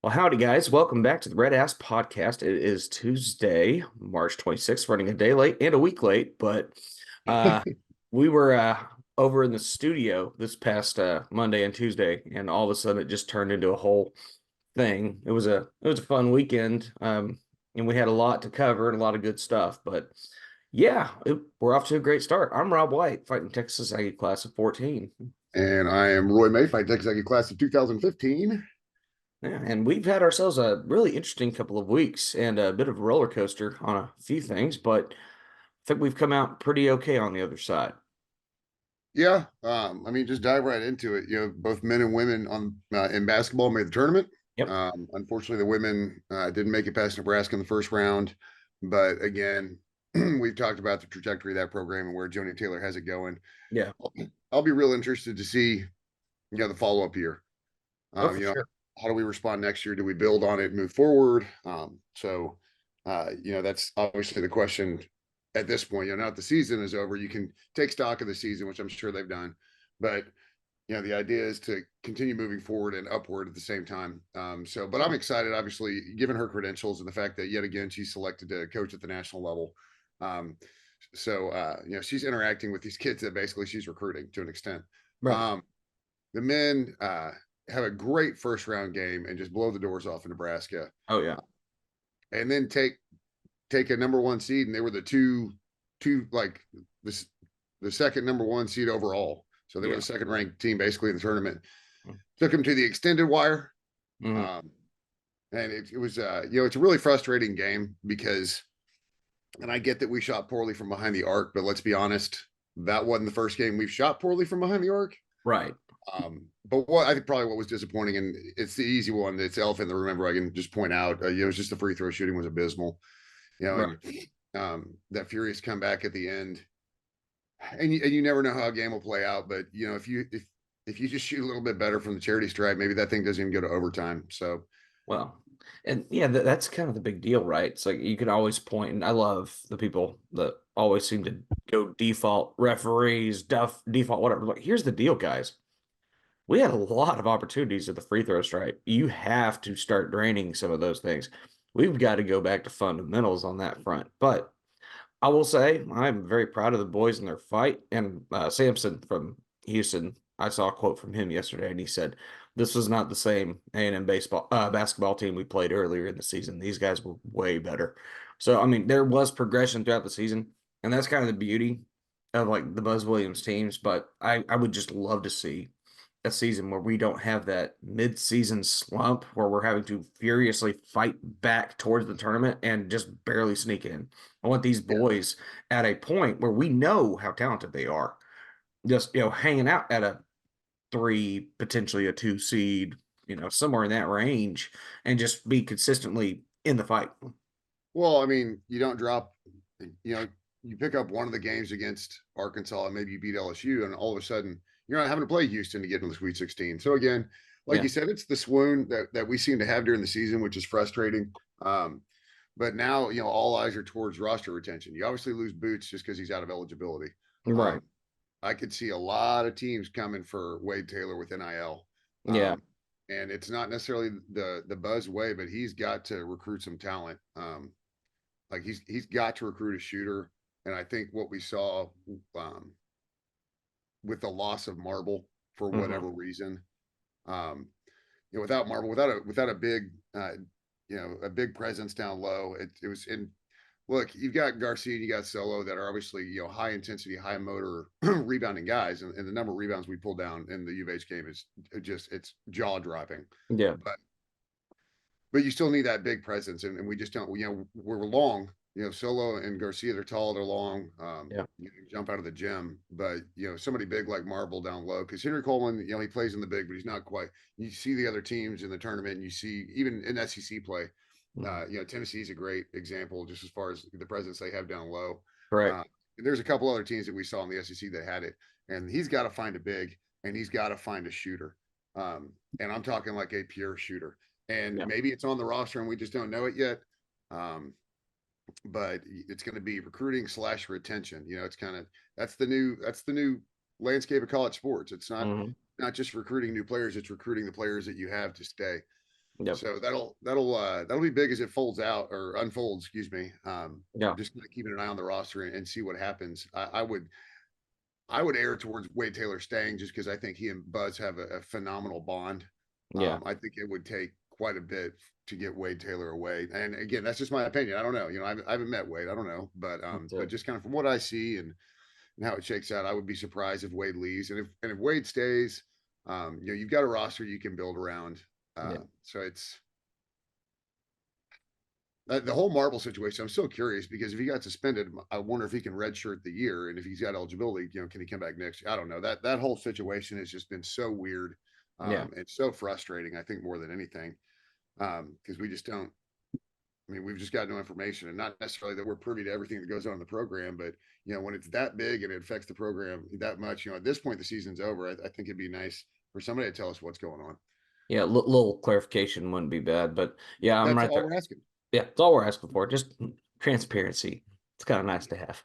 Well, howdy, guys. Welcome back to the RedAss podcast. It is Tuesday, March 26th, running a day late and a week late, but uh, we were over in the studio this past Monday and Tuesday, and all of a sudden it just turned into a whole thing. It was a fun weekend, and we had a lot to cover and a lot of good stuff. But yeah, we're off to a great start. I'm Rob White, fighting Texas Aggie class of 14. And I am Roy May, Fight Texas class of 2015. Yeah, and we've had ourselves a really interesting couple of weeks and a bit of a roller coaster on a few things, but I think we've come out pretty okay on the other side. Yeah, I mean, just dive right into it. Both men and women on in basketball made the tournament. Yep. Unfortunately, the women didn't make it past Nebraska in the first round. But again, we've talked about the trajectory of that program and where Joni Taylor has it going. Yeah. I'll be real interested to see, the follow up year. Oh, Um, for you know, sure. how do we respond next year? Do we build on it, move forward? That's obviously the question at this point. Now that the season is over, you can take stock of the season, which I'm sure they've done. But the idea is to continue moving forward and upward at the same time. But I'm excited, obviously, given her credentials and the fact that yet again she's selected to coach at the national level. Um, she's interacting with these kids that basically she's recruiting to an extent. Right. The men have a great first round game and just blow the doors off in Nebraska, Oh, yeah. and then take a number one seed, and they were the two like this the second number one seed overall. So they were Yeah. the second ranked team basically in the tournament. Took them to the extended wire, Mhm. um, and it was it's a really frustrating game because, and I get that we shot poorly from behind the arc, but let's be honest, that wasn't the first game we've shot poorly from behind the arc. Right. But what I think probably what was disappointing, and it's the easy one, it's the elephant in the room. Remember, I can just point out, it was just the free throw shooting was abysmal, Right. and that furious comeback at the end, and you never know how a game will play out. But if you just shoot a little bit better from the charity stripe, maybe that thing doesn't even go to overtime. So Well, and yeah, that's kind of the big deal, right? It's like you can always point, and I love the people that always seem to go default referees, default, whatever. Like, here's the deal, guys. We had a lot of opportunities at the free throw stripe. You have to start draining some of those things. We've got to go back to fundamentals on that front. But I will say I'm very proud of the boys in their fight. And Sampson from Houston, I saw a quote from him yesterday, and he said, "This was not the same A&M basketball team we played earlier in the season. These guys were way better." So I mean, there was progression throughout the season, and that's kind of the beauty of like the Buzz Williams teams. But I would just love to see a season where we don't have that mid-season slump where we're having to furiously fight back towards the tournament and just barely sneak in. I want these yeah, boys at a point where we know how talented they are, just hanging out at a three, potentially a two seed, somewhere in that range, and just be consistently in the fight. well, I mean, you don't drop, you know, you pick up one of the games against Arkansas and maybe you beat LSU, and all of a sudden you're not having to play Houston to get into the Sweet 16. So again, like Yeah. you said, it's the swoon that we seem to have during the season, which is frustrating. But now, all eyes are towards roster retention. You obviously lose Boots just because he's out of eligibility. Right. Um, I could see a lot of teams coming for Wade Taylor with NIL. Yeah. And it's not necessarily the Buzz way, but he's got to recruit some talent. Like he's got to recruit a shooter, and I think what we saw um, with the loss of Marble for Hmm. whatever reason, um, without Marble, without a big a big presence down low, it was in. Look, you've got Garcia and you got Solo that are obviously high intensity, high motor rebounding guys, and the number of rebounds we pulled down in the U of H game is it's jaw dropping. Yeah. But you still need that big presence, and we just don't. We're long. Solo and Garcia, they're tall, they're long. Yeah. You can jump out of the gym, but somebody big like Marble down low, because Henry Coleman, he plays in the big, but he's not quite. You see the other teams in the tournament, and you see even in SEC play. Mhm. Tennessee's a great example just as far as the presence they have down low. Correct. Uh, there's a couple other teams that we saw in the SEC that had it, and he's got to find a big, and he's got to find a shooter. And I'm talking like a pure shooter. And Yeah. maybe it's on the roster and we just don't know it yet. Um, but it's going to be recruiting / retention. It's kind of that's the new landscape of college sports. It's not Hmm. not just recruiting new players; it's recruiting the players that you have to stay. Yep. So that'll be big as it folds out or unfolds, excuse me. Yeah. Just kind of keeping an eye on the roster and see what happens. I would err towards Wade Taylor staying just because I think he and Buzz have a phenomenal bond. Yeah. I think it would take quite a bit to get Wade Taylor away. And again, that's just my opinion. I don't know. I haven't met Wade. I don't know, That's but it. just kind of from what I see and how it shakes out, I would be surprised if Wade leaves. And if Wade stays, you've got a roster you can build around. Yeah. So it's the whole Marble situation. I'm so curious because if he got suspended, I wonder if he can redshirt the year, and if he's got eligibility, can he come back next year? I don't know. That whole situation has just been so weird. Yeah. It's so frustrating. I think more than anything, because we just don't. I mean, we've just got no information, and not necessarily that we're privy to everything that goes on in the program, but when it's that big and it affects the program that much, at this point the season's over. I think it'd be nice for somebody to tell us what's going on. Yeah. Little clarification wouldn't be bad, but yeah, I'm That's right all there. we're asking. Yeah, it's all we're asking for. Just transparency. It's kind of nice to have.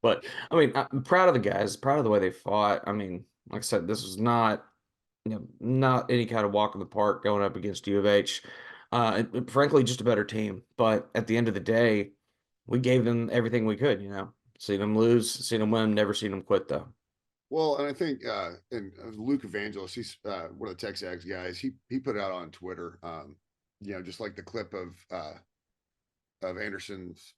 But I mean, I'm proud of the guys, proud of the way they fought. I mean, like I said, this was not any kind of walk in the park going up against U of H. Frankly, just a better team. But at the end of the day, we gave them everything we could. Seen them lose, seen them win, never seen them quit though. Well, and I think and Luke Evangelist, he's one of the Texags guys. He put it out on Twitter, just like the clip of Anderson's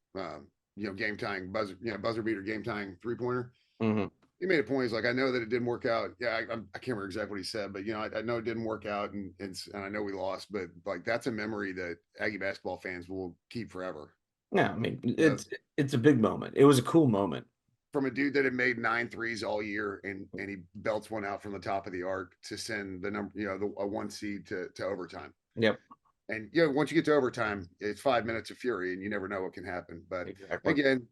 game tying buzzer beater game tying 3-pointer. Hmm. He made a point. He's like, I know that it didn't work out. Yeah, I can't remember exactly what he said, but I know it didn't work out, and I know we lost, but like that's a memory that Aggie basketball fans will keep forever. Yeah, I mean, You know, it's a big moment. It was a cool moment. from a dude that had made 9 threes all year and he belts one out from the top of the arc to send the number, a 1 seed to overtime. Yep, And once you get to overtime, it's 5 minutes of fury, and you never know what can happen. But exactly. again,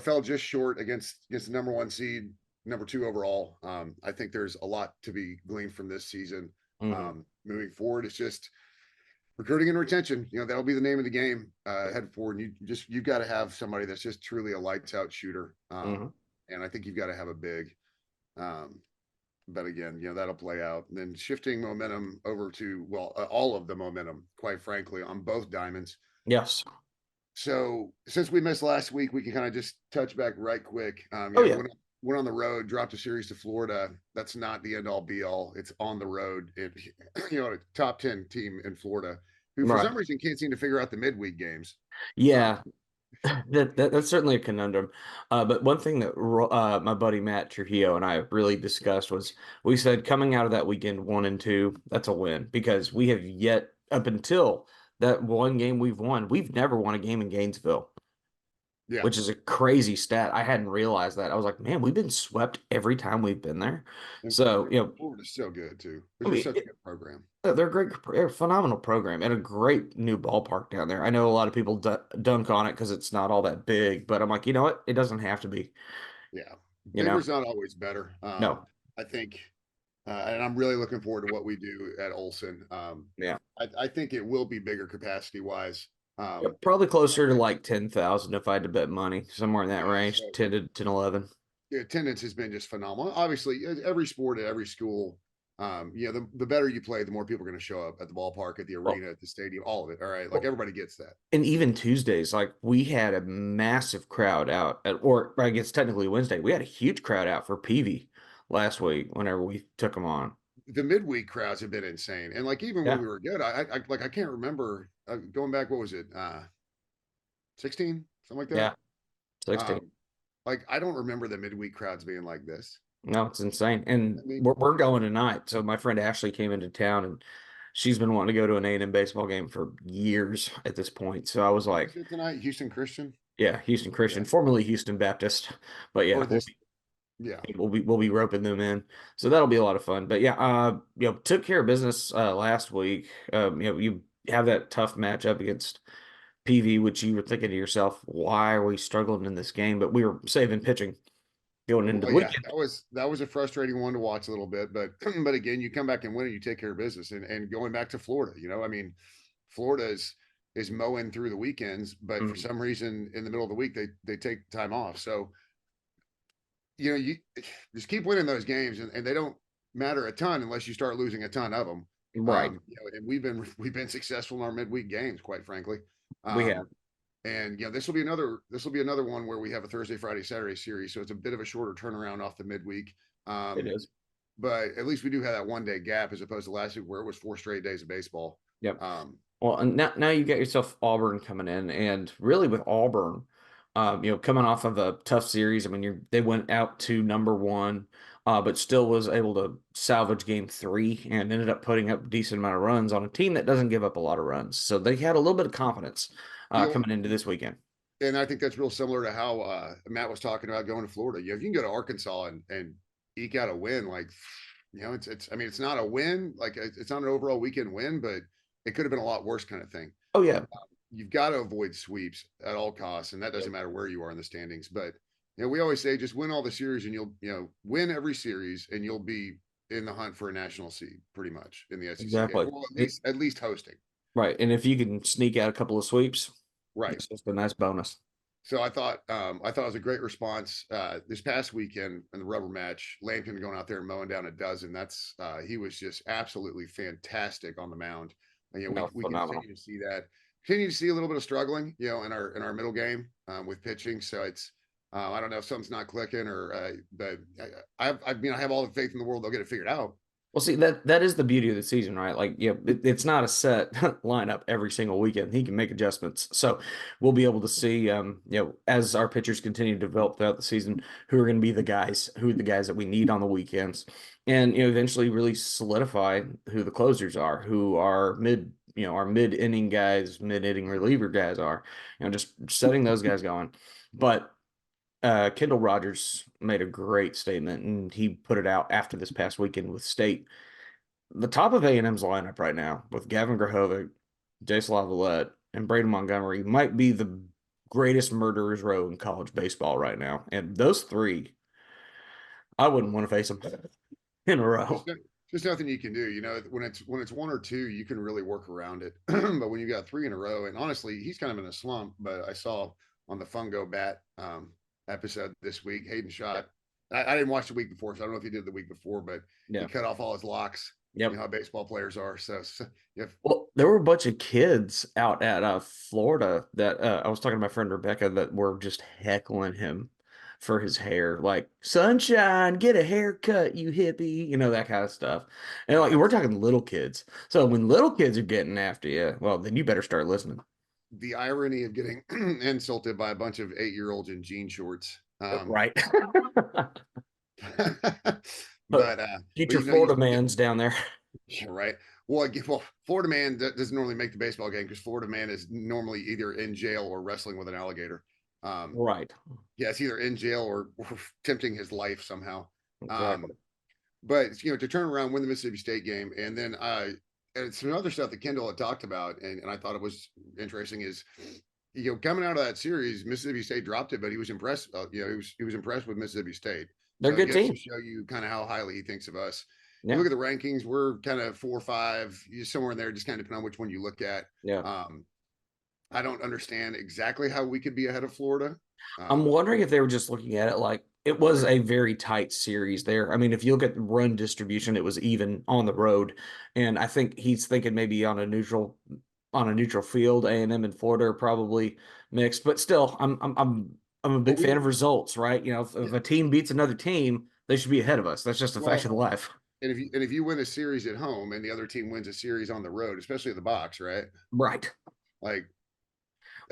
fell just short against the number 1 seed, number 2 overall. I think there's a lot to be gleaned from this season. Hmm. Moving forward, it's just recruiting and retention. That'll be the name of the game head forward. And you've got to have somebody that's just truly a lights out shooter. Hmm. And I think you've got to have a big. Um, but again, that'll play out. And then shifting momentum over to all of the momentum, quite frankly, on both diamonds. Yes. So since we missed last week, we can kind of just touch back right quick. Oh yeah. Went on the road, dropped a series to Florida. That's not the end all be all. It's on the road. A top 10 team in Florida, who for Right. some reason can't seem to figure out the midweek games. Uh, Yeah. That's certainly a conundrum. But one thing that my buddy Matt Trujillo and I really discussed was we said coming out of that weekend 1-2, that's a win because we have yet up until that one game we've never won a game in Gainesville, yeah, which is a crazy stat. I hadn't realized that. I was like, man, we've been swept every time we've been there. and So, Florida's so good too. I It's just mean, such a good program. they're a they're a phenomenal program and a great new ballpark down there. I know a lot of people dunk on it because it's not all that big, but I'm like, you know what? It doesn't have to be. Yeah, You know, bigger's not always better. no, I think, and I'm really looking forward to what we do at Olson. yeah. I think it will be bigger capacity wise. Yeah, Um, probably I closer to think, like 10,000 if I had to bet money, somewhere in that yeah. range, So 10 to 10, 11. the attendance has been just phenomenal. Obviously, every sport at every school, the better you play, the more people are going to show up at the ballpark, at the Well, arena, at the stadium, all of it. All right, like well, everybody gets that. and even Tuesdays, like we had a massive crowd out or I guess technically Wednesday, we had a huge crowd out for Peavy last week whenever we took them on. The midweek crowds have been insane, and like even when Yeah. we were good, I can't remember going back. What was it? 16, something like that. Yeah. 16. Um, like I don't remember the midweek crowds being like this. No, it's insane. I And mean, we're going tonight. So my friend Ashley came into town and she's been wanting to go to an A&M baseball game for years at this point. So I was who like, is it tonight? Houston Christian. yeah, Houston Yeah, Christian, formerly Houston Baptist. But or yeah, this. Yeah, we'll be roping them in. So that'll be a lot of fun. But yeah, took care of business last week. You have that tough matchup against PV, which you were thinking to yourself, why are we struggling in this game? But we were saving pitching going into well, the yeah, weekend. that was a frustrating one to watch a little bit, but but again, you come back and win, and you take care of business. And going back to Florida, I mean, Florida is mowing through the weekends, but for Mhm. some reason in the middle of the week they take time off. So you just keep winning those games, and they don't matter a ton unless you start losing a ton of them. Right. And we've been successful in our midweek games, quite frankly. We have. Um, and this will be another one where we have a Thursday, Friday, Saturday series, so it's a bit of a shorter turnaround off the midweek. It Um, is. but at least we do have that 1 day gap as opposed to last week where it was 4 straight days of baseball. Yep. Um, Well, and now you get yourself Auburn coming in, and really with Auburn, coming off of a tough series. I mean, they went out to number one, but still was able to salvage game three and ended up putting up a decent amount of runs on a team that doesn't give up a lot of runs. So they had a little bit of confidence the coming into this weekend. and I think that's real similar to how Matt was talking about going to Florida. If you can go to Arkansas and eke out a win, like it's I mean, it's not a win, like it's not an overall weekend win, but it could have been a lot worse kind of thing. Oh yeah. You've got to avoid sweeps at all costs, and that doesn't Yep. matter where you are in the standings. But we always say just win all the series, and you'll win every series, and you'll be in the hunt for a national seed pretty much in the SEC. Exactly. Well, at least hosting. Right. And if you can sneak out a couple of sweeps, Right. it's just a nice bonus. So I thought it was a great response this past weekend in the rubber match. Lampkin going out there and mowing down a dozen. That's he was just absolutely fantastic on the mound. And, No, we phenomenal. continue to see that. Continue to see a little bit of struggling, in our middle game with pitching. So it's I don't know if something's not clicking but I have all the faith in the world they'll get it figured out. Well, see that is the beauty of the season, right? Like, it's not a set lineup every single weekend. He can make adjustments, so we'll be able to see, as our pitchers continue to develop throughout the season, who are going to be the guys that we need on the weekends, and eventually really solidify who the closers are, who are our mid inning guys, mid inning reliever guys are, just setting those guys going, but. Kendall Rogers made a great statement, and he put it out after this past weekend with State. The top of A&M's lineup right now with Gavin Grahovic, Jace Lavalette, and Braden Montgomery might be the greatest murderers row in college baseball right now. And those three, I wouldn't want to face them in a Just row. just nothing you can do. When it's one or two, you can really work around it. But when you got three in a row, and honestly, he's kind of in a slump. But I saw on the Fungo Bat episode this week, Hayden shot. I didn't watch the week before, so I don't know if he did the week before, but he Yeah. cut off all his locks. You Yep. know how baseball players are. So if Well, there were a bunch of kids out at Florida that I was talking to my friend Rebecca that were just heckling him for his hair, like "Sunshine, get a haircut, you hippie," that kind of stuff. And like we're talking little kids. So when little kids are getting after you, well, then you better start listening. the irony of getting insulted by a bunch of 8-year-olds in jean shorts. Right. But Future Florida man's down there. yeah, right. Well, Florida man doesn't normally make the baseball game because Florida man is normally either in jail or wrestling with an alligator. Um, Right. yeah, it's either in jail or tempting his life somehow. Um, Exactly. but to turn around, win the Mississippi State game, and then and some other stuff that Kendall had talked about, and I thought it was interesting is, coming out of that series, Mississippi State dropped it, but he was impressed. He was impressed with Mississippi State. They're So a it good gets to team. show you kind of how highly he thinks of us. You Yeah. look at the rankings, we're kind of 4 or 5, somewhere in there, just kind of depending on which one you look at. Yeah. Um, I don't understand exactly how we could be ahead of Florida. I'm Um, wondering if they were just looking at it like it was a very tight series there. I mean, if you look at the run distribution, it was even on the road, and I think he's thinking maybe on a neutral field, A&M and Florida are probably mixed, but still, I'm a but big fan of results, right? If yeah, a team beats another team, they should be ahead of us. That's just a fact well, of life. and if you win a series at home and the other team wins a series on the road, especially the box, right? Right. Like,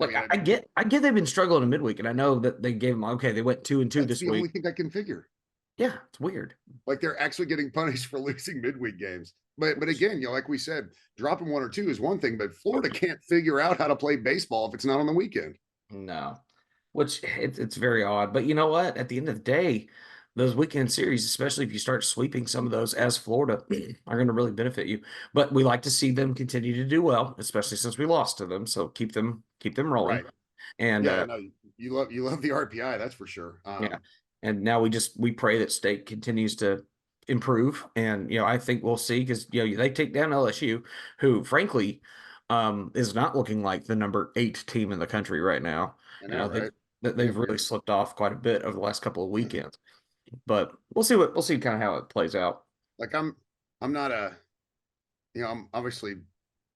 I Like mean, I get they've been struggling in midweek, and I know that they gave them okay, they went 2-2 that's this the only week. thing I can figure. Yeah, it's weird. Like they're actually getting punished for losing midweek games. But again, like we said, dropping one or two is one thing, but Florida can't figure out how to play baseball if it's not on the weekend. No, which it's very odd. But you know what? At the end of the day, those weekend series, especially if you start sweeping some of those as Florida, are going to really benefit you. But we like to see them continue to do well, especially since we lost to them. So keep them rolling. Right. And Yeah, no, you love the RPI, that's for sure. yeah, and now we pray that State continues to improve, and I think we'll see because they take down LSU, who frankly is not looking like the number 8 team in the country right now. I You know, know right? they've really Weird. slipped off quite a bit over the last couple of weekends, but we'll see kind of how it plays out. Like I'm not a I'm obviously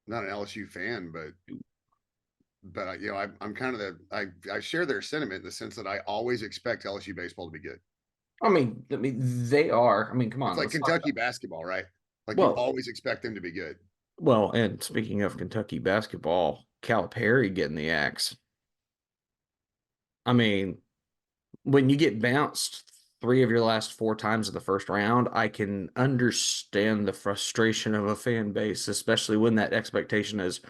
not an LSU fan, but I'm kind of I share their sentiment in the sense that I always expect LSU baseball to be good. I mean, they are. I mean, come It's on, like let's talk Kentucky about. basketball, right? Like you Well, always expect them to be good. well, and speaking of Kentucky basketball, Calipari getting the axe. I mean, when you get bounced three of your last four times in the first round, I can understand the frustration of a fan base, especially when that expectation is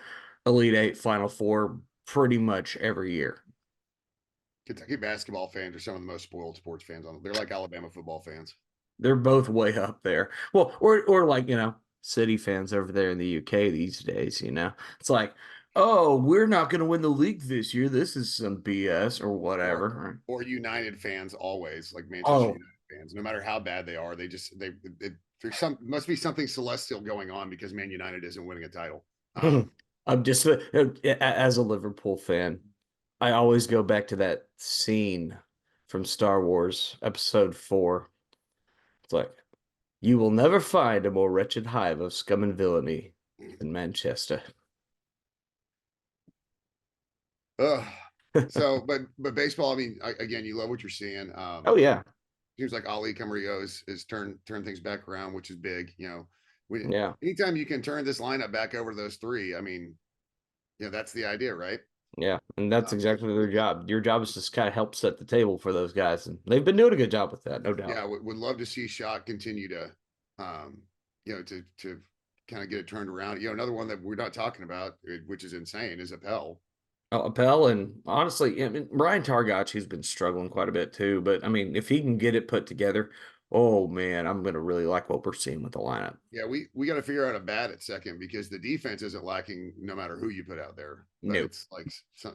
Elite Eight, Final Four pretty much every year. Kentucky basketball fans are some of the most spoiled sports fans on. They're like Alabama football fans. They're both way up there. Well, or like, City fans over there in the UK these days. It's like, oh, we're not going to win the league this year. This is some BS or or whatever. or United fans always like Manchester Oh, United fans. No matter how bad they are, there's some must be something celestial going on because Man United isn't winning a title. I'm just as a Liverpool fan, I always go back to that scene from Star Wars Episode 4. It's like, you will never find a more wretched hive of scum and villainy than Manchester. Ugh. So, but baseball. I mean, again, you love what you're seeing. Oh yeah, Seems like Ali Camarillo is turn things back around, which is big. yeah, Anytime you can turn this lineup back over to those three, I mean, that's the idea, right? yeah, and that's So exactly their job. Your job is just kind of help set the table for those guys, and they've been doing a good job with that, no doubt. yeah, would love to see Shot continue to, um, to kind of get it turned around. Another one that we're not talking about, which is insane, is Appel. Oh, Appel, and honestly, I mean, Ryan Targachi's been struggling quite a bit too. But I mean, if he can get it put together, oh man, I'm gonna really like what we're seeing with the lineup. Yeah, we got to figure out a bat at second because the defense isn't lacking no matter who you put out there. But No, it's like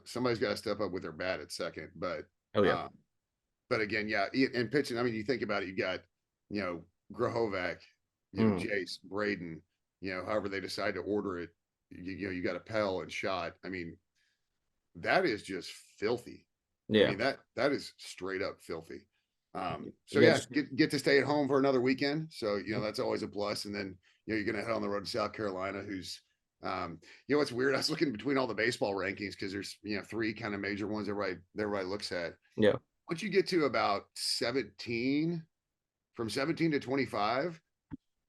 somebody's got to step up with their bat at second. oh yeah, Um, but again, yeah, and pitching. I mean, you think about it. You got Grahovac, mm, Jace, Braden. However they decide to order it. You got Appel and Shot. I mean, that is just filthy. I yeah. mean that is straight up filthy. So You yeah, guys, get to stay at home for another weekend. So that's always a plus. And then you're gonna head on the road to South Carolina, who's what's weird. I was looking between all the baseball rankings because there's three kind of major ones everybody looks at. yeah, Once you get to about 17, from 17 to 25,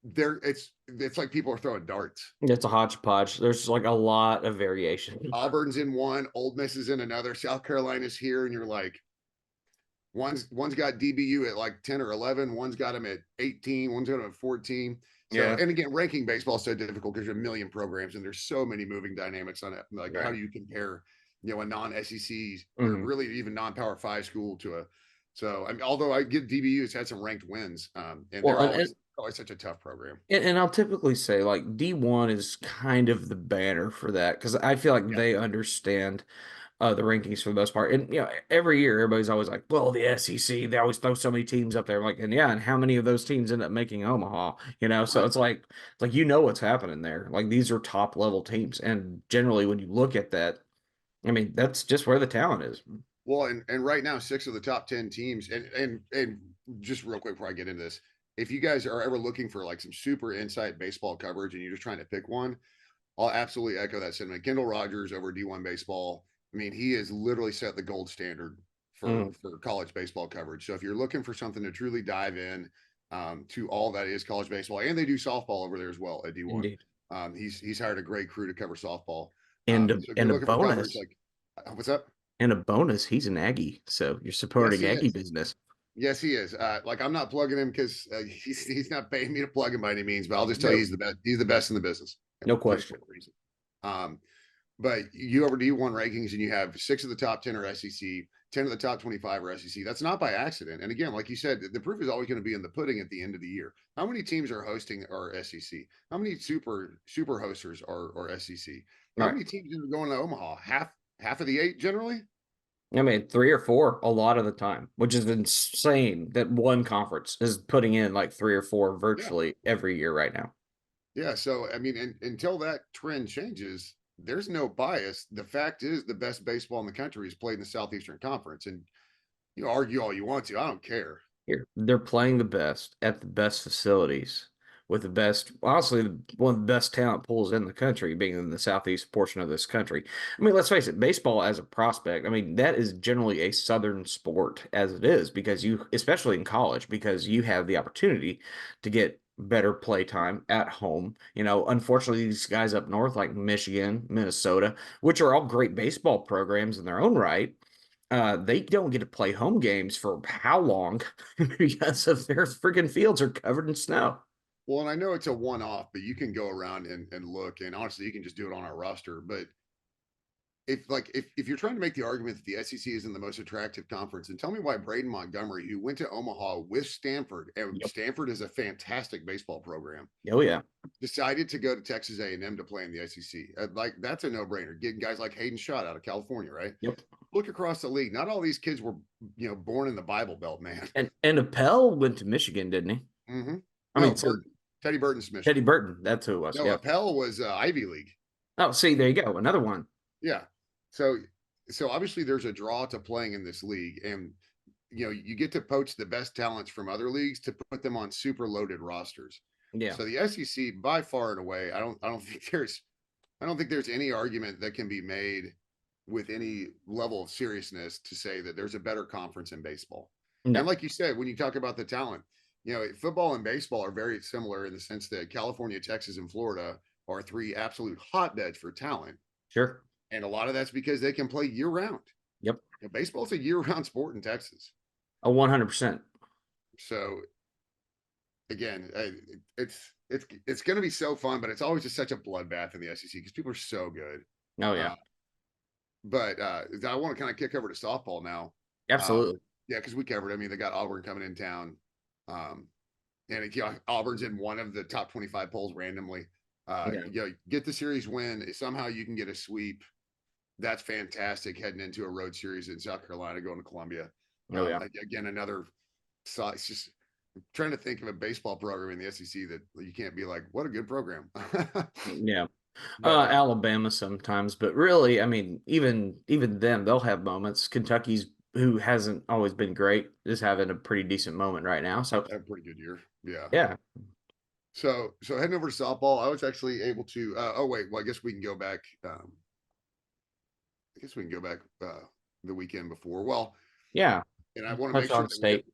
there it's like people are throwing darts. it's a hodgepodge. There's like a lot of variation. Auburn's in one, Old Miss is in another, South Carolina's here, and you're like, one's got DBU at like 10 or 11, one's got them at 18, one's got them at 14. So, Yeah, and again, ranking baseball is so difficult because there's a million programs and there's so many moving dynamics on it. Like, how right. do you compare, a non-SEC or Mhm. really even non-Power Five school to a? So, I mean, although I give DBU's had some ranked wins, and Well, they're and, always such a tough program. and I'll typically say like D1 is kind of the banner for that because I feel like Yeah, they understand the rankings for the most part. And every year everybody's always like, "Well, the SEC, they always throw so many teams up there." I'm like, and yeah, and how many of those teams end up making Omaha? So right. it's like what's happening there. Like these are top level teams, and generally when you look at that, I mean that's just where the talent is. Well, and right now, six of the top 10 teams, and just real quick before I get into this, if you guys are ever looking for like some super insight baseball coverage and you're just trying to pick one, I'll absolutely echo that sentiment. Kendall Rogers over D1 baseball. I mean, he has literally set the gold standard for Mm, college baseball coverage. So if you're looking for something to truly dive in to all that is college baseball, and they do softball over there as well at D1. indeed, He's hired a great crew to cover softball. and a, So if you're and a looking for coverage, bonus, like what's up? he's an Aggie, so you're Yes, supporting he Aggie is. business. Yes, he is. Like I'm not plugging him because he's not paying me to plug him by any means, but I'll just tell you No, he's the best. He's the best in the business no for the question. same reason. Um, but you over D1 rankings and you have six of the top 10 are SEC, 10 of the top 25 are SEC. That's not by accident. And again, like you said, the proof is always going to be in the pudding at the end of the year. How many teams are hosting our SEC? How many super hosters are SEC? How Right. many teams are going to Omaha? Half of the eight generally. I mean, three or four a lot of the time, which is insane that one conference is putting in like three or four Yeah. virtually every year right now. Yeah. So, I mean, until that trend changes, there's no bias. The fact is, the best baseball in the country is played in the Southeastern Conference. And you argue all you want to. I don't care. Here, they're playing the best at the best facilities with the best, honestly, one of the best talent pools in the country, being in the southeast portion of this country. I mean, let's face it, baseball as a prospect, I mean, that is generally a southern sport as it is because you, especially in college, because you have the opportunity to get better play time at home. You know, unfortunately, these guys up north, like Michigan, Minnesota, which are all great baseball programs in their own right, they don't get to play home games for how long because of their freaking fields are covered in snow. Well, and I know it's a one-off, but you can go around and look, and honestly, you can just do it on our roster. But if you're trying to make the argument that the SEC isn't the most attractive conference, and tell me why Braden Montgomery, who went to Omaha with Stanford, and Yep. Stanford is a fantastic baseball program, Oh yeah. decided to go to Texas A&M to play in the SEC. Like that's a no-brainer. Getting guys like Hayden Schott out of California, right? Yep. Look across the league. Not all these kids were, born in the Bible Belt, man. And Appel went to Michigan, didn't he? Mm-hmm. I No, mean, so Burton, Teddy Burton's Teddy Michigan. Burton, that's who it was. No, Yeah. Appel was Ivy League. Oh, see, there you go. Another one. Yeah. So obviously there's a draw to playing in this league, and you get to poach the best talents from other leagues to put them on super loaded rosters. Yeah. So the SEC by far and away, I don't think there's any argument that can be made with any level of seriousness to say that there's a better conference in baseball. And No. like you said, when you talk about the talent, football and baseball are very similar in the sense that California, Texas, and Florida are three absolute hotbeds for talent. Sure. And a lot of that's because they can play year round. Yep. Baseball's a year round sport in Texas. A 100%. So again, it's going to be so fun, but it's always just such a bloodbath in the SEC because people are so good. Oh Uh, yeah. but I want to kind of kick over to softball now. Absolutely. Yeah, because we covered. I mean, they got Auburn coming in town, and Auburn's in one of the top 25 polls randomly. Yeah. Get the series win. Somehow you can get a sweep. That's fantastic. Heading into a road series in South Carolina, going to Columbia. Oh yeah. Again, another. So it's just trying to think of a baseball program in the SEC that you can't be like, what a good program. Yeah. But Alabama sometimes, but really, I mean, even them, they'll have moments. Kentucky's, who hasn't always been great, is having a pretty decent moment right now. So a pretty good year. Yeah. yeah. So heading over to softball, I was actually able to. Oh wait, well I guess we can go back. I guess we can go back the weekend before. Well, Yeah. and I want to Touch make sure on that we. state.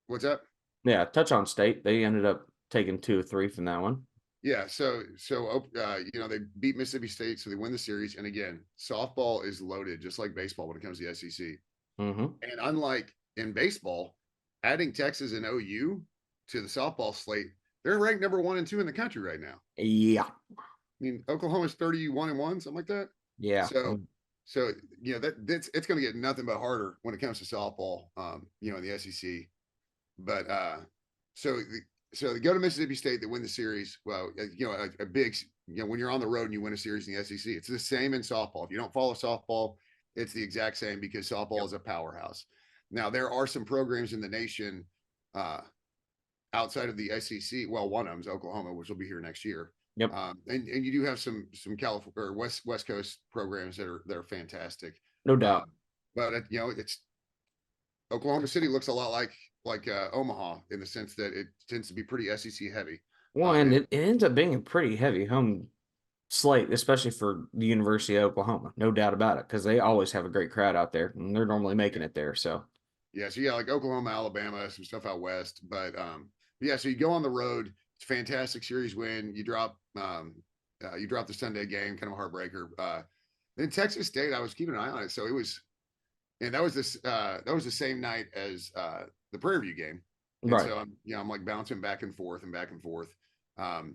What's that? Yeah, touch on state. They ended up taking 2 or 3 from that one. Yeah, they beat Mississippi State, so they win the series. And again, softball is loaded, just like baseball when it comes to the SEC. Mm-hmm. And unlike in baseball, adding Texas and OU to the softball slate, they're ranked number 1 and 2 in the country right now. Yeah. I mean, Oklahoma's 31-1, something like that. Yeah. So that's it's going to get nothing but harder when it comes to softball. In the SEC. But so they go to Mississippi State, they win the series. Well, a big, when you're on the road and you win a series in the SEC, it's the same in softball. If you don't follow softball, it's the exact same because softball is a powerhouse. Now, there are some programs in the nation outside of the SEC. Well, one of them is Oklahoma, which will be here next year. Yep. And you do have some California or West Coast programs that are fantastic. No doubt. But it's Oklahoma City looks a lot like Omaha in the sense that it tends to be pretty SEC heavy. Well, and it ends up being a pretty heavy home slate, especially for the University of Oklahoma. No doubt about it, because they always have a great crowd out there, and they're normally making it there. So like Oklahoma, Alabama, some stuff out west. But so you go on the road. It's a fantastic series win. You drop the Sunday game, kind of a heartbreaker. Then Texas State, I was keeping an eye on it, so it was. And that was the same night as the Prairie View game. And right. so I'm like bouncing back and forth. And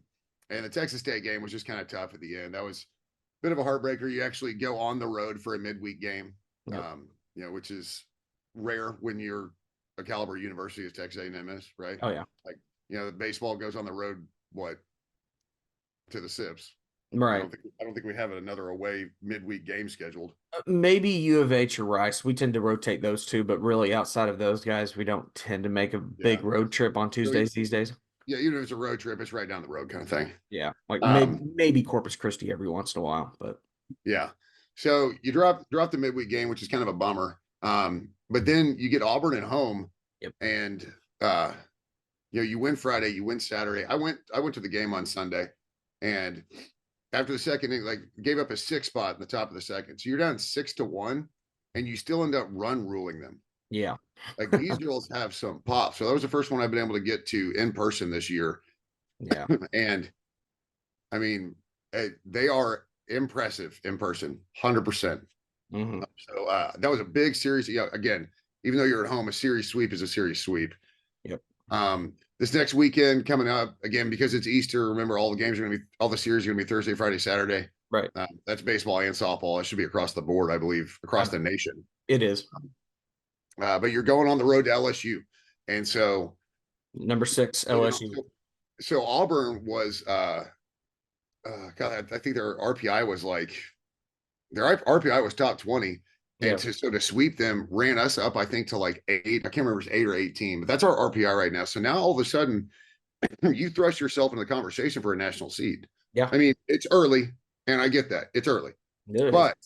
the Texas State game was just kind of tough at the end. That was a bit of a heartbreaker. You actually go on the road for a midweek game, Yep. Which is rare when you're a caliber university as Texas A&M is, right? Oh yeah. Like, the baseball goes on the road, to the SIPs. Right. I don't think we have another away midweek game scheduled. Maybe U of H or Rice. We tend to rotate those two, but really outside of those guys, we don't tend to make a big road trip on Tuesdays these days. Yeah, even if it's a road trip, it's right down the road kind of thing. Yeah, like maybe Corpus Christi every once in a while, but yeah. So you drop the midweek game, which is kind of a bummer. But then you get Auburn at home, yep. And you win Friday, you win Saturday. I went to the game on Sunday, and after the second inning, like gave up a 6 spot in the top of the second. So you're down 6-1, and you still end up run ruling them. Yeah. Like these girls have some pop. So that was the first one I've been able to get to in person this year. Yeah. And I mean, they are impressive in person, 100%. Hmm. So that was a big series. Again, even though you're at home, a series sweep is a series sweep. Yep. This next weekend coming up again because it's Easter. Remember, all the series are going to be Thursday, Friday, Saturday. Right. That's baseball and softball. It should be across the board, I believe, across Uh, the nation. it is. But you're going on the road to LSU, and so Number 6 LSU. so Auburn was God, I think their RPI was like their RPI was top 20. And Yeah. to sweep them ran us up, I think, to like 8. I can't remember if it's 8 or 18, but that's our RPI right now. So now all of a sudden, you thrust yourself into the conversation for a national seed. Yeah. I mean, it's early, and I get that. It's early, It is. but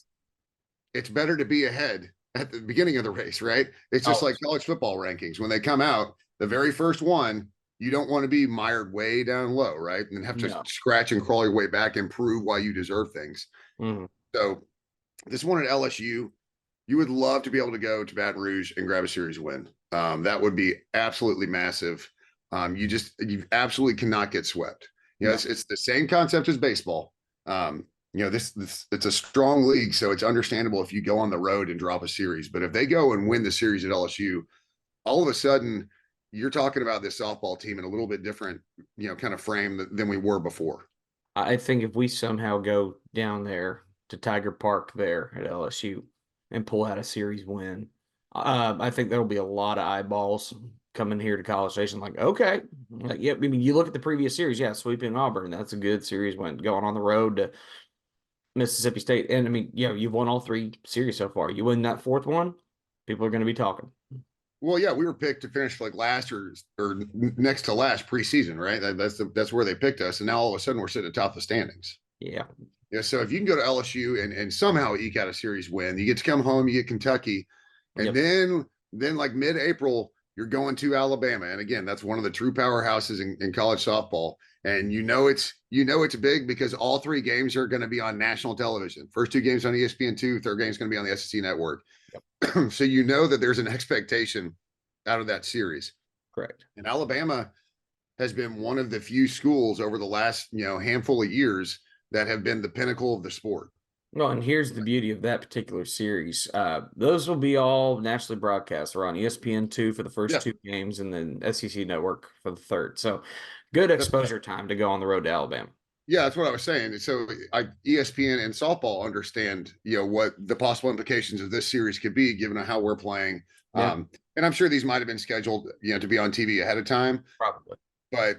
it's better to be ahead at the beginning of the race, right? It's just like Always. college football rankings. When they come out, the very first one, you don't want to be mired way down low, right? And have to No. scratch and crawl your way back and prove why you deserve things. Hmm. So this one at LSU, you would love to be able to go to Baton Rouge and grab a series win. That would be absolutely massive. You absolutely cannot get swept. No. It's the same concept as baseball. This it's a strong league, so it's understandable if you go on the road and drop a series. But if they go and win the series at LSU, all of a sudden you're talking about this softball team in a little bit different, kind of frame than we were before. I think if we somehow go down there to Tiger Park there at LSU and pull out a series win, I think there'll be a lot of eyeballs coming here to College Station. Like, okay, like, yeah. I mean, you look at the previous series, yeah, sweeping Auburn, that's a good series win. Going on the road to Mississippi State, and I mean, yeah, you've won all 3 series so far. You win that fourth one, people are going to be talking. Well, yeah, we were picked to finish like last or next to last preseason, right? That's where they picked us, and now all of a sudden we're sitting atop the standings. Yeah, Yeah, so if you can go to LSU and somehow eke out a series win, you get to come home, you get Kentucky, and yep. then like mid-April you're going to Alabama, and again that's one of the true powerhouses in college softball, and it's big because all 3 games are going to be on national television. First 2 games on ESPN2, third game's going to be on the SEC network. So you know that there's an expectation out of that series. Correct. And Alabama has been one of the few schools over the last handful of years that have been the pinnacle of the sport. Well, and here's the beauty of that particular series. Those will be all nationally broadcast. They're on ESPN2 for the first Yeah, 2 games and then SEC Network for the third. So good that's exposure time to go on the road to Alabama. yeah, that's what I was saying. So ESPN and softball understand what the possible implications of this series could be given how we're playing. Yeah, And I'm sure these might have been scheduled to be on TV ahead of time, probably. but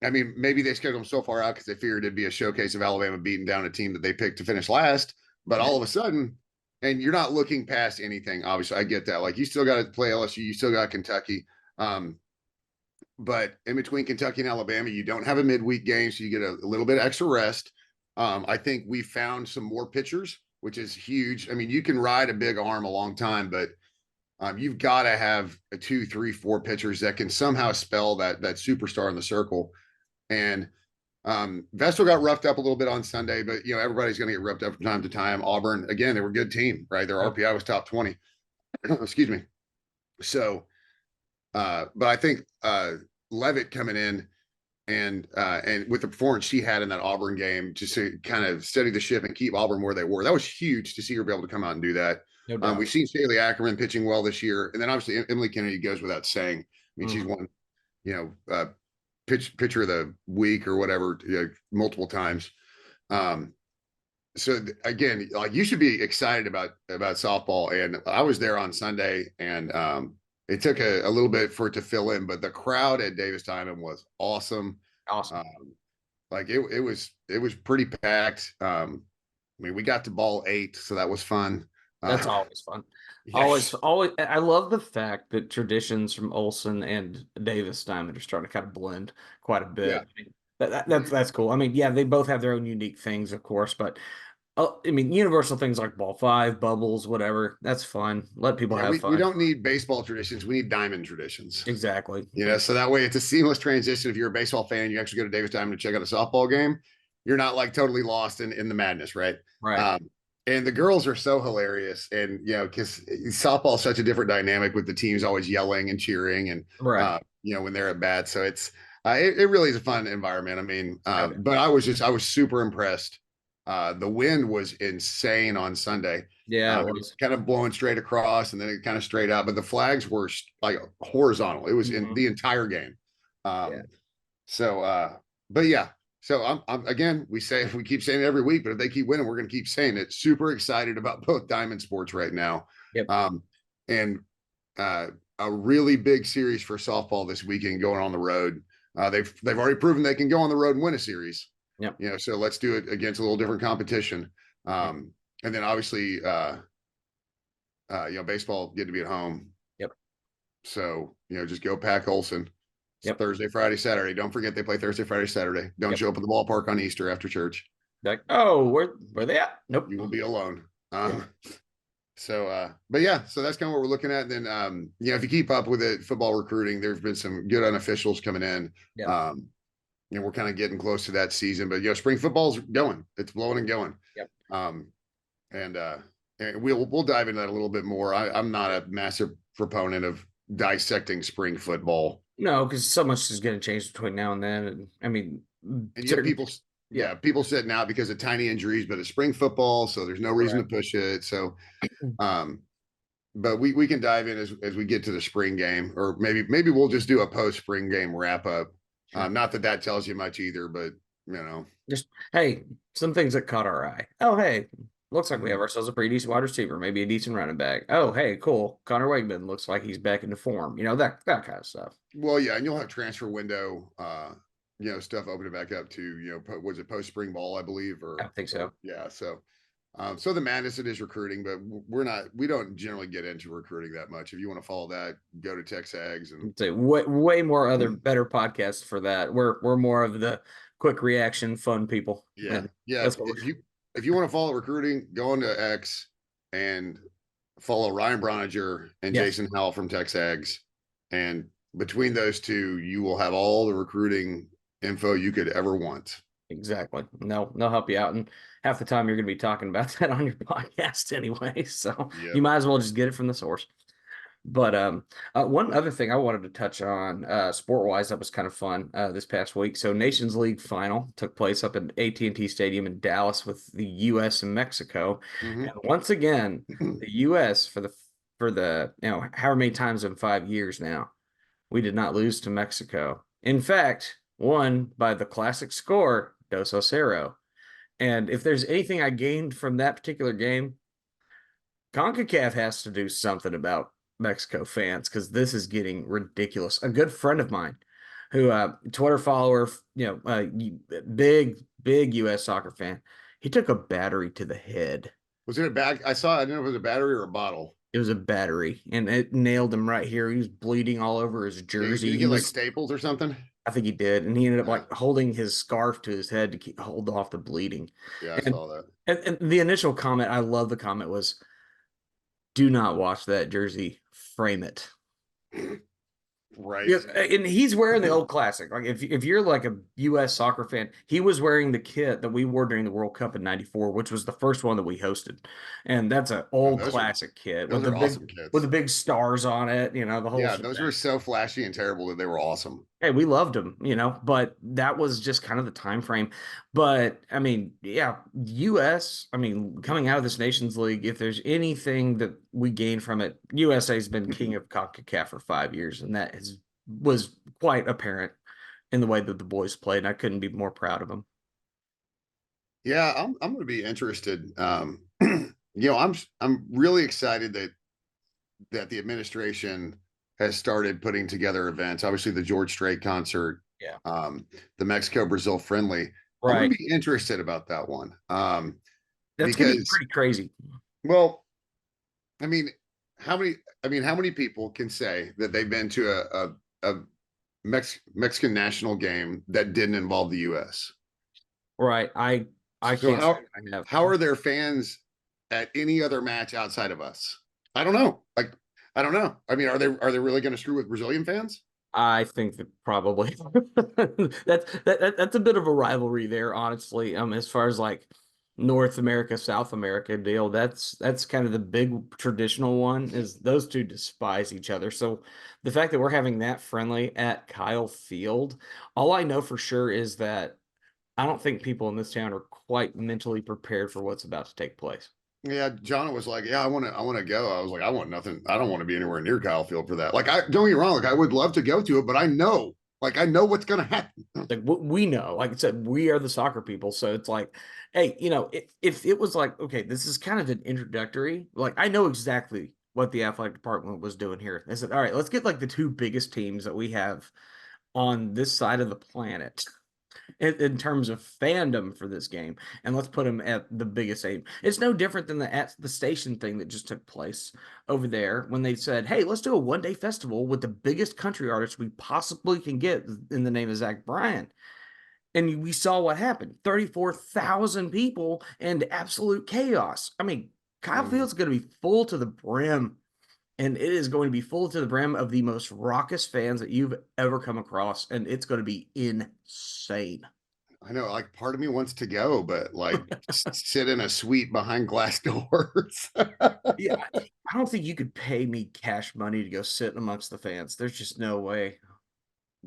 I mean, maybe they scheduled them so far out because they figured it'd be a showcase of Alabama beating down a team that they picked to finish last. But all of a sudden, and you're not looking past anything. Obviously, I get that. Like you still got to play LSU, you still got Kentucky. But in between Kentucky and Alabama, you don't have a midweek game, so you get a little bit of extra rest. I think we found some more pitchers, which is huge. I mean, you can ride a big arm a long time, but you've got to have a 2, 3, 4 pitchers that can somehow spell that superstar in the circle. And Vestal got roughed up a little bit on Sunday, but everybody's going to get roughed up from time to time. Auburn, again, they were a good team, right? Their RPI was top 20. Excuse me. So, but I think Levitt coming in and with the performance she had in that Auburn game, just to kind of steady the ship and keep Auburn where they were, that was huge to see her be able to come out and do that. No doubt. We've seen Staley Ackerman pitching well this year, and then obviously Emily Kennedy goes without saying. I mean, she's won, pitcher of the week or whatever multiple times. So again, like you should be excited about softball. And I was there on Sunday, and it took a little bit for it to fill in, but the crowd at Davis Diamond was awesome. Awesome. Like it was pretty packed. I mean, we got to ball 8, so that was fun. That's always fun. Yes. Always. I love the fact that traditions from Olson and Davis Diamond are starting to kind of blend quite a Yeah. bit. I mean, that's cool. I mean, yeah, they both have their own unique things, of course, but Oh, I mean, universal things like ball five, bubbles, whatever. That's fun. Let people Yeah, have we fun. don't need baseball traditions. We need diamond traditions. Exactly. So that way it's a seamless transition. If you're a baseball fan, you actually go to Davis Diamond to check out a softball game. You're not like totally lost in the madness, right? Right. Um, and the girls are so hilarious, and because softball is such a different dynamic with the teams always yelling and cheering, and Right. when they're at bat. So it really is a fun environment. I mean, Okay. but I was super impressed. The wind was insane on Sunday. Yeah, it It was was. kind of blowing straight across and then it kind of straight out, but the flags were like horizontal. It was in Mhm. the entire game. Yeah. Um, so, but yeah, so I'm again, we keep saying it every week, but if they keep winning, we're going to keep saying it. Super excited about both diamond sports right now. Yep. Um, and uh, a really big series for softball this weekend going on the road. They've already proven they can go on the road and win a series. Yep. So let's do it against a little different competition. Yep. And then obviously, baseball get to be at home. Yep. So, just go Pack Olson. It's Yep. Thursday, Friday, Saturday. Don't forget they play Thursday, Friday, Saturday. Don't Yep. show up at the ballpark on Easter after church. Like, oh, where they at? Nope. You will be alone. Yep. But yeah, so that's kind of what we're looking at. And then, if you keep up with it, football recruiting, there's been some good unofficials coming in. Yep. Um, we're kind of getting close to that season, but spring football's going. It's blowing and going. Yep. Um, and we'll dive into that a little bit more. I'm not a massive proponent of dissecting spring football, No, because so much is going to change between now and then. And I mean, and yet certain, people, yeah. yeah, people sitting out because of tiny injuries, but it's spring football, so there's no reason Right. to push it. So, um, but we can dive in as we get to the spring game, or maybe we'll just do a post spring game wrap up. Sure. Not that that tells you much either, but Just, hey, some things that caught our eye. Oh, hey, looks like we have ourselves a pretty decent wide receiver, maybe a decent running back. Oh, hey, cool. Connor Wegman looks like he's back into form. That kind of stuff. well, yeah, and you'll have transfer window, stuff opening back up to was it post spring ball, I believe, I think so. yeah, so. So the madness it is recruiting, but we don't generally get into recruiting that much. If you want to follow that, go to Texags and I'd say way more other better podcasts for that. We're more of the quick reaction, fun people, yeah, and yeah. that's what we're. If you want to follow recruiting, go into X and follow Ryan Broniger and Yes, Jason Howell from Texags, and between those two, you will have all the recruiting info you could ever want. exactly. No, they'll help you out, and half the time you're going to be talking about that on your podcast anyway. So you Yep. might as well just get it from the source. But one other thing I wanted to touch on, sport wise, that was kind of fun this past week. So Nations League final took place up at AT&T Stadium in Dallas with the U.S. and Mexico, and Mm-hmm. once again, the U.S. for the however many times in 5 years now, we did not lose to Mexico. In fact, won by the classic score, 2-0. And if there's anything I gained from that particular game, CONCACAF has to do something about Mexico fans because this is getting ridiculous. A good friend of mine who Twitter follower, big US soccer fan, he took a battery to the head. Was it a bag? I didn't know if it was a battery or a bottle. It was a battery and it nailed him right here. He was bleeding all over his Did jersey. he He get like was staples or something? I think he did, and he ended up Uh, like holding his scarf to his head to hold off the bleeding. yeah, I And, saw that. and the initial comment, I love the comment was, "Do not wash that jersey, frame it." Right. Yeah, and he's wearing the old classic. Like if you're like a U.S. soccer fan, he was wearing the kit that we wore during the World Cup in '94, which was the first one that we hosted, and that's an Oh, old classic kit those are awesome with kits. the big stars on it. The whole Yeah, those shebang. were so flashy and terrible that they were awesome. Hey, we loved him, but that was just kind of the time frame. But I mean, yeah, US, I mean, coming out of this Nations League, if there's anything that we gain from it, USA's been king of CONCACAF for 5 years, and that was quite apparent in the way that the boys played, and I couldn't be more proud of them. Yeah, I'm going to be interested. I'm really excited that the administration has started putting together events. Obviously, the George Strait concert, Yeah. the Mexico Brazil friendly. I'm going Right. to be interested about that one That's gonna be because, pretty crazy. well, I mean, how many people can say that they've been to a Mexican national game that didn't involve the U.S.? Right. I I So can't say how I have. how are their fans at any other match outside of us? I don't know. Like I don't know. I mean, are they really going to screw with Brazilian fans? I think that probably that's a bit of a rivalry there, honestly. As far as like North America, South America deal, that's kind of the big traditional one is those two despise each other. So the fact that we're having that friendly at Kyle Field, all I know for sure is that I don't think people in this town are quite mentally prepared for what's about to take place. Yeah, John was like, "Yeah, I want to go." I was like, "I want nothing. I don't want to be anywhere near Kyle Field for that." Like, I don't get me wrong. Like, I would love to go to it, but I know what's going to happen. Like we know, like I said, we are the soccer people. So it's like, hey, if it was like, okay, this is kind of an introductory, like I know exactly what the athletic department was doing here. They said, all right, let's get like the two biggest teams that we have on this side of the planet in terms of fandom for this game, and let's put them at the biggest aim. It's no different than the at the station thing that just took place over there when they said, "Hey, let's do a 1 day festival with the biggest country artist we possibly can get in the name of Zach Bryan." And we saw what happened: 34,000 people and absolute chaos. I mean, Kyle Mhm. Field's going to be full to the brim, and it is going to be full to the brim of the most raucous fans that you've ever come across, and it's going to be insane. I know, like, part of me wants to go, but like, sit in a suite behind glass doors. Yeah, I don't think you could pay me cash money to go sit amongst the fans. There's just no way.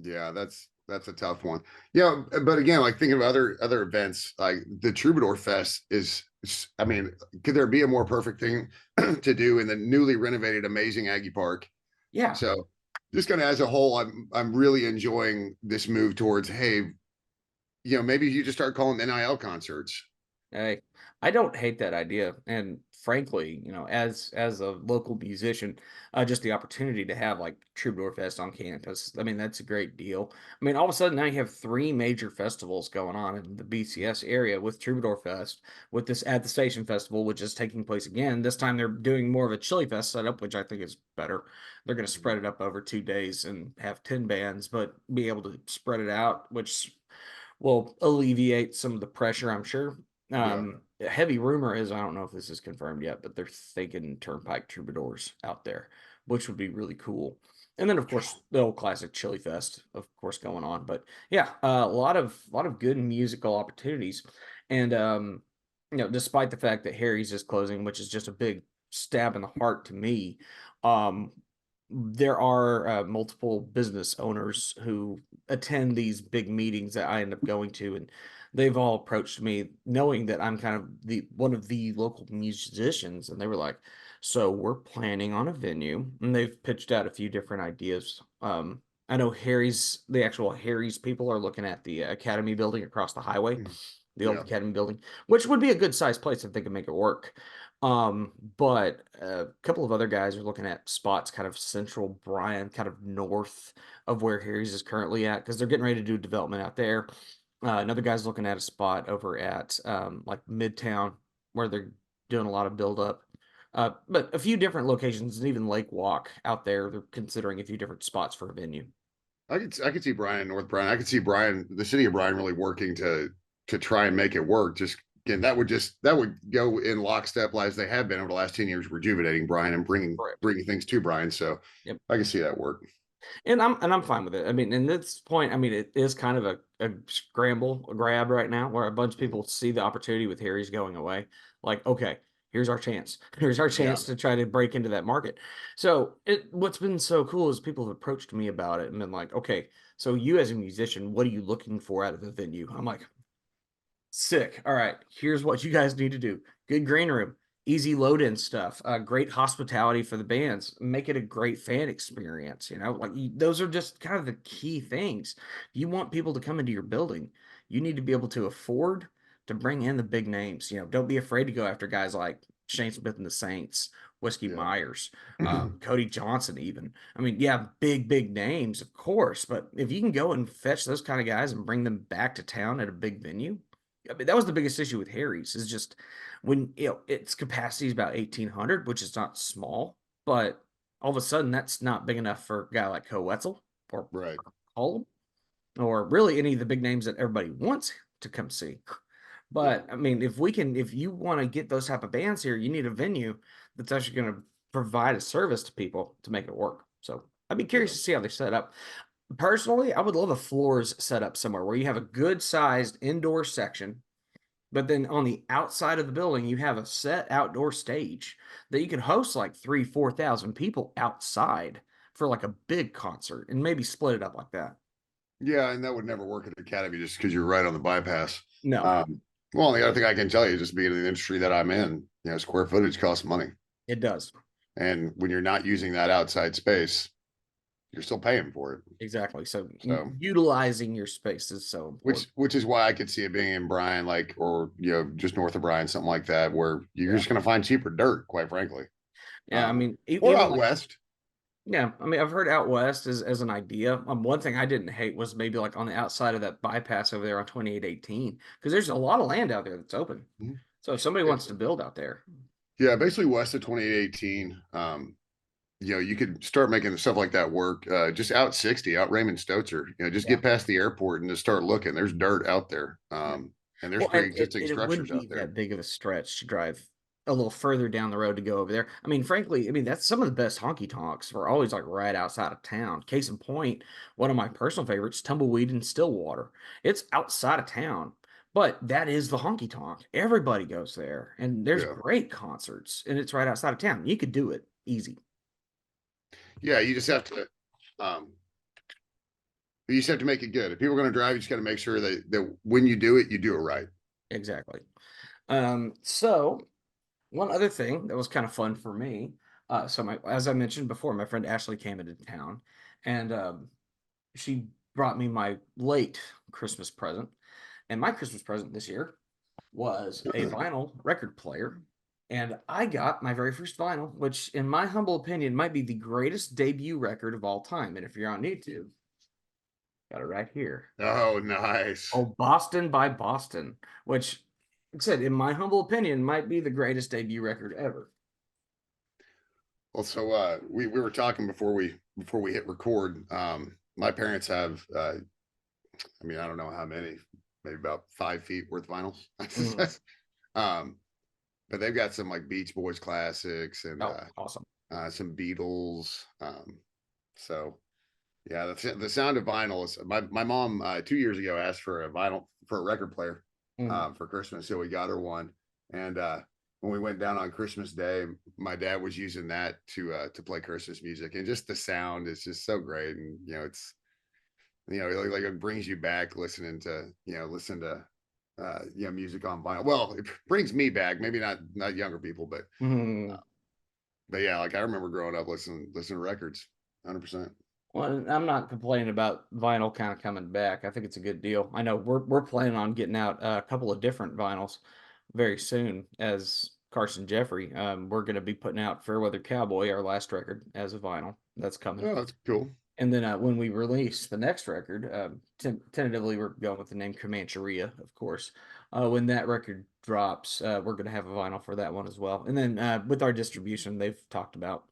Yeah, that's a tough one. Yeah, but again, like thinking of other events, like the Troubadour Fest I mean, could there be a more perfect thing to do in the newly renovated amazing Aggie Park? Yeah. So just kind of as a whole, I'm really enjoying this move towards, hey, maybe you just start calling NIL concerts. Hey, I don't hate that idea. And frankly, as a local musician, just the opportunity to have like Troubadour Fest on campus, I mean, that's a great deal. I mean, all of a sudden now you have three major festivals going on in the BCS area with Troubadour Fest, with this at the Station Festival, which is taking place again. This time they're doing more of a Chili Fest setup, which I think is better. They're going to spread it up over 2 days and have 10 bands, but be able to spread it out, which will alleviate some of the pressure, I'm sure. Yeah, Heavy rumor is I don't know if this is confirmed yet, but they're thinking Turnpike Troubadours out there, which would be really cool. And then of course the old classic Chili Fest, of course, going on. But yeah, a lot of good musical opportunities, and despite the fact that Harry's is closing, which is just a big stab in the heart to me, um, there are multiple business owners who attend these big meetings that I end up going to, and they've all approached me knowing that I'm kind of the one of the local musicians, and they were like, "So we're planning on a venue," and they've pitched out a few different ideas. I know the actual Harry's people are looking at the Academy building across the highway, the old yeah. Academy building, which would be a good sized place if they could make it work. But a couple of other guys are looking at spots kind of central Bryan, kind of north of where Harry's is currently at, because they're getting ready to do development out there. Another guy's looking at a spot over at like Midtown where they're doing a lot of build up. But a few different locations and even Lake Walk out there, they're considering a few different spots for a venue. I could see Bryan, North Bryan. I could see Bryan, the city of Bryan, really working to try and make it work. Just again, that would go in lockstep as they have been over the last 10 years, rejuvenating Bryan and bringing Correct. bringing things to Bryan. So Yep. I can see that work. And I'm fine with it. I mean, in this point, I mean, it is kind of a scramble, a grab right now, where a bunch of people see the opportunity with Harry's going away. Like, okay, here's our chance. Here's our Yeah, chance to try to break into that market. So what's been so cool is people have approached me about it and been like, okay, so you as a musician, what are you looking for out of the venue? I'm like, sick. All right, here's what you guys need to do. Good green room, easy load in stuff, great hospitality for the bands, make it a great fan experience. Those are just kind of the key things. You want people to come into your building, you need to be able to afford to bring in the big names. Don't be afraid to go after guys like Shane Smith and the Saints, Whiskey yeah. Myers, Cody Johnson, even. I mean, yeah, big names, of course, but if you can go and fetch those kind of guys and bring them back to town at a big venue, I mean, that was the biggest issue with Harry's is just when its capacity is about 1,800, which is not small, but all of a sudden that's not big enough for a guy like Wetzel or Right. Colum or really any of the big names that everybody wants to come see. But I mean, if you want to get those type of bands here, you need a venue that's actually going to provide a service to people to make it work. So I'd be curious Yeah. to see how they set up. Personally, I would love a floors set up somewhere where you have a good sized indoor section, but then on the outside of the building, you have a set outdoor stage that you can host like 4,000 people outside for like a big concert and maybe split it up like that. Yeah, and that would never work at the academy just because you're right on the bypass. No, Well, the other thing I can tell you, just being in the industry that I'm in, square footage costs money. it does. And when you're not using that outside space, you're still paying for it. Exactly. So So, utilizing your space is so important. which is why I could see it being in Bryan, like, or just north of Bryan, something like that, where you're Yeah. just going to find cheaper dirt, quite frankly. Yeah. I mean, Or even out like, west. yeah, I mean, I've heard out west as an idea. One thing I didn't hate was maybe like on the outside of that bypass over there on 2818, because there's a lot of land out there that's open. Mhm. So if somebody wants to build out there, Yeah, basically west of 2818. You could start making stuff like that work. Just out 60, out Raymond Stotzer. Just yeah. get past the airport and just start looking. There's dirt out there. Yeah. And there's Well, and pre-existing it wouldn't structures out be there. that big of a stretch to drive a little further down the road to go over there. I mean, frankly, I mean, that's some of the best honky tonks were always like right outside of town. Case in point, one of my personal favorites, Tumbleweed in Stillwater. It's outside of town, but that is the honky tonk. Everybody goes there, and there's Yeah. great concerts, and it's right outside of town. You could do it easy. Yeah, um you just have to make it good. If people are going to drive, you just got to make sure that when you do it right. Exactly. So one other thing that was kind of fun for me. As I mentioned before, my friend Ashley came into town, and she brought me my late Christmas present. And my Christmas present this year was a vinyl record player. And I got my very first vinyl, which, in my humble opinion, might be the greatest debut record of all time. And if you're on YouTube, got it right here. Oh, nice. Oh, Boston by Boston, which, like I said, in my humble opinion, might be the greatest debut record ever. Well, so we were talking before we hit record. My parents have I mean, I don't know how many, maybe about 5 feet worth of Mhm. vinyls. um, but they've got some like Beach Boys classics and Oh, awesome. some Beatles. So yeah, the sound of vinyl is my mom 2 years ago asked for a vinyl for a record player Mhm. for Christmas, so we got her one. And when we went down on Christmas Day, my dad was using that to play Christmas music, and just the sound is just so great. And it's like it brings you back listening to music on vinyl. Well, it brings me back, maybe not younger people, Mhm. but yeah, like I remember growing up listening to records 100%. Well, I'm not complaining about vinyl kind of coming back. I think it's a good deal. I know we're planning on getting out a couple of different vinyls very soon as Carson Jeffrey. We're going to be putting out Fairweather Cowboy, our last record, as a vinyl. That's coming. Oh, that's cool. And then when we release the next record, tentatively we're going with the name Comancheria, of course. When that record drops, we're going to have a vinyl for that one as well. And then with our distribution, they've talked about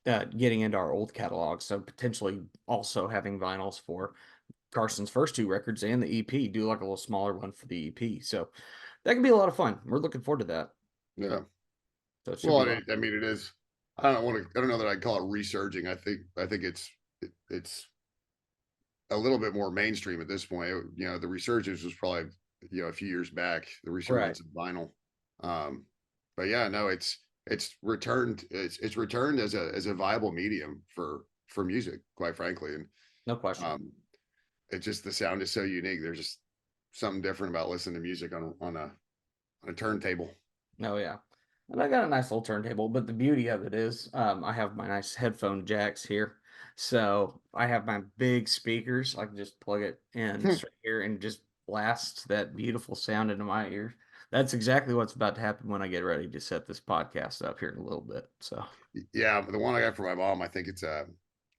getting into our old catalog, so potentially also having vinyls for Carson's first two records and the EP. Do like a little smaller one for the EP, so that could be a lot of fun. We're looking forward to that. Yeah. So it should Well, be a lot. I mean, it is. I don't know that I'd call it resurging. I think it's a little bit more mainstream at this point. The resurgence was probably a few years back. The Right. resurgence of vinyl. Um, but yeah, no, it's returned. It's returned as a viable medium for music, quite frankly. And No question. um, it's just the sound is so unique. There's just something different about listening to music on a turntable. Oh yeah. And I got a nice little turntable, but the beauty of it is I have my nice headphone jacks here. So I have my big speakers. I can just plug it in straight here and just blast that beautiful sound into my ears. That's exactly what's about to happen when I get ready to set this podcast up here in a little bit. So Yeah, the one I got for my mom, I think it's I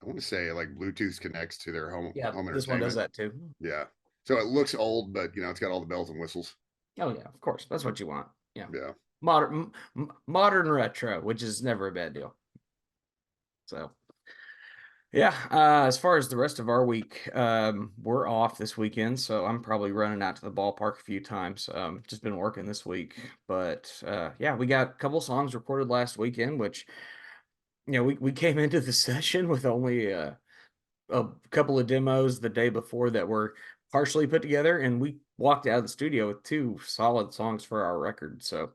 want to say like Bluetooth connects to their yeah, home this one does entertainment. that too. Yeah. So it looks old, but it's got all the bells and whistles. Oh yeah, of course. That's what you want. Yeah. Yeah. Modern retro, which is never a bad deal. So Yeah, as far as the rest of our week, we're off this weekend, so I'm probably running out to the ballpark a few times. Just been working this week, but yeah, we got a couple songs recorded last weekend, which we came into the session with only a couple of demos the day before that were partially put together, and we walked out of the studio with two solid songs for our record. So,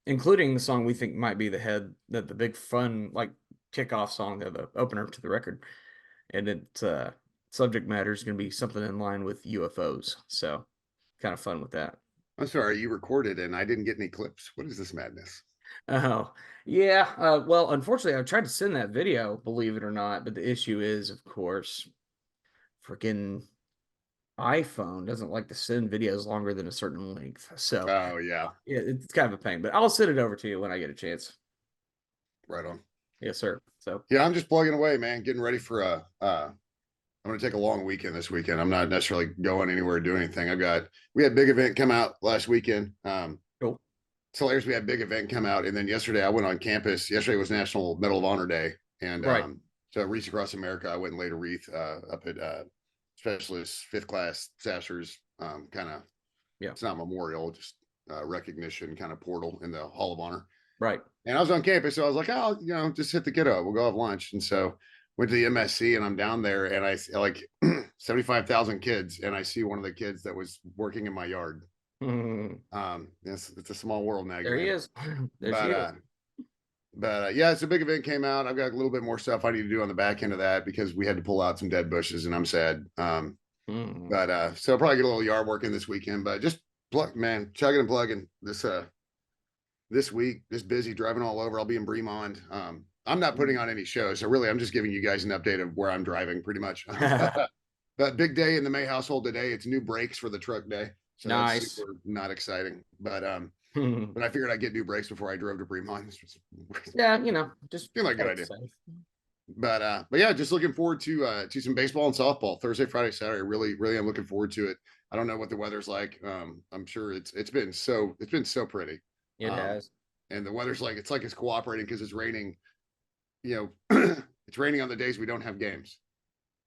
including the song we think might be the big fun like kickoff song, the opener to the record, and its subject matter is going to be something in line with UFOs. So, kind of fun with that. I'm sorry, you recorded and I didn't get any clips. What is this madness? Oh, yeah. Well, unfortunately, I tried to send that video, believe it or not, but the issue is, of course, freaking iPhone doesn't like to send videos longer than a certain length. So, Oh yeah, yeah, it's kind of a pain, but I'll send it over to you when I get a chance. right on. Yes, sir. So, Yeah, I'm just plugging away, man. Getting ready for I'm going to take a long weekend this weekend. I'm not necessarily going anywhere to do anything. We had big event come out last weekend. cool. It's hilarious. We had big event come out, and then yesterday I went on campus. Yesterday was National Medal of Honor Day, and Right. so Wreaths Across America. I went and laid a wreath up at Specialist Fifth Class Sashers. Kind of, Yeah. it's not memorial, just recognition kind of portal in the Hall of Honor. Right. And I was on campus, so I was like, oh, just hit the kiddo. We'll go have lunch. And so went to the MSC, and I'm down there, and I like 75,000 kids, and I see one of the kids that was working in my yard. It's a small world now, There he man. is. There she But is. yeah, it's a big event came out. I've got a little bit more stuff I need to do on the back end of that because we had to pull out some dead bushes, and I'm sad. But so I'll probably get a little yard work in this weekend. But just plug, man, chugging and plugging this week, this busy driving all over. I'll be in Bremond. I'm not putting on any shows, so really, I'm just giving you guys an update of where I'm driving, pretty much. But big day in the May household today. It's new brakes for the truck day, so that's Nice. super not exciting. But I figured I'd get new brakes before I drove to Bremont. Yeah, just Seemed like a good play it idea. safe. But yeah, just looking forward to some baseball and softball Thursday, Friday, Saturday. Really, really, I'm looking forward to it. I don't know what the weather's like. I'm sure it's been so pretty. It Um, has. and the weather's like it's cooperating because it's raining. It's raining on the days we don't have games.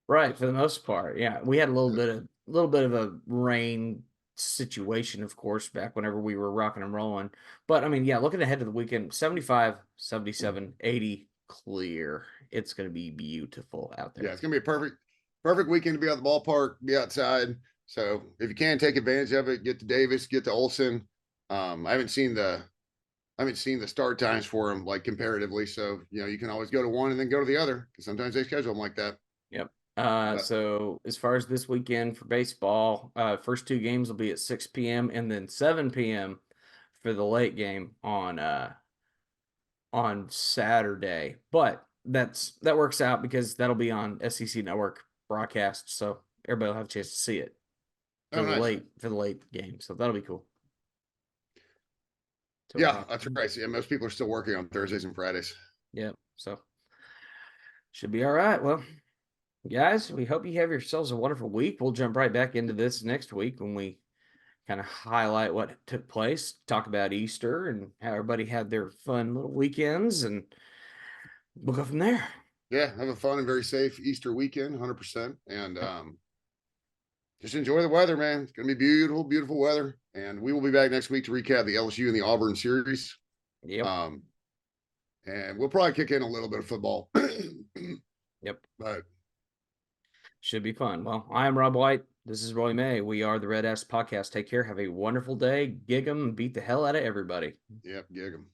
Right, for the most part. Yeah. We had a little bit of a rain situation, of course, back whenever we were rocking and rolling. But I mean, yeah, looking ahead to the weekend, 75, 77, 80 clear. It's going to be beautiful out Yeah, there. it's gonna be a perfect weekend to be at the ballpark, be outside. So if you can take advantage of it, get to Davis, get to Olson. I haven't seen the start times for them like comparatively. So you can always go to one and then go to the other because sometimes they schedule them like that. Yep. But So as far as this weekend for baseball, first two games will be at 6 p.m. and then 7 p.m. for the late game on Saturday. But that works out because that'll be on SEC Network broadcast, so everybody will have a chance to see it for oh, the nice. late game. So that'll be cool. So we'll Yeah, have that's right. Yeah, most people are still working on Thursdays and Fridays. yeah. So should be all right. Well, guys, we hope you have yourselves a wonderful week. We'll jump right back into this next week when we kind of highlight what took place, talk about Easter and how everybody had their fun little weekends, and we'll go from there. Yeah, have a fun and very safe Easter weekend, 100%. And just enjoy the weather, man. It's gonna be beautiful, beautiful weather. And we will be back next week to recap the LSU and the Auburn series. Yep. Um, and we'll probably kick in a little bit of football. Yep. But Should be fun. Well, I am Rob White. This is Roy May. We are the RedAss Podcast. Take care. Have a wonderful day. Gig 'em and beat the hell out of everybody. yep, gig 'em.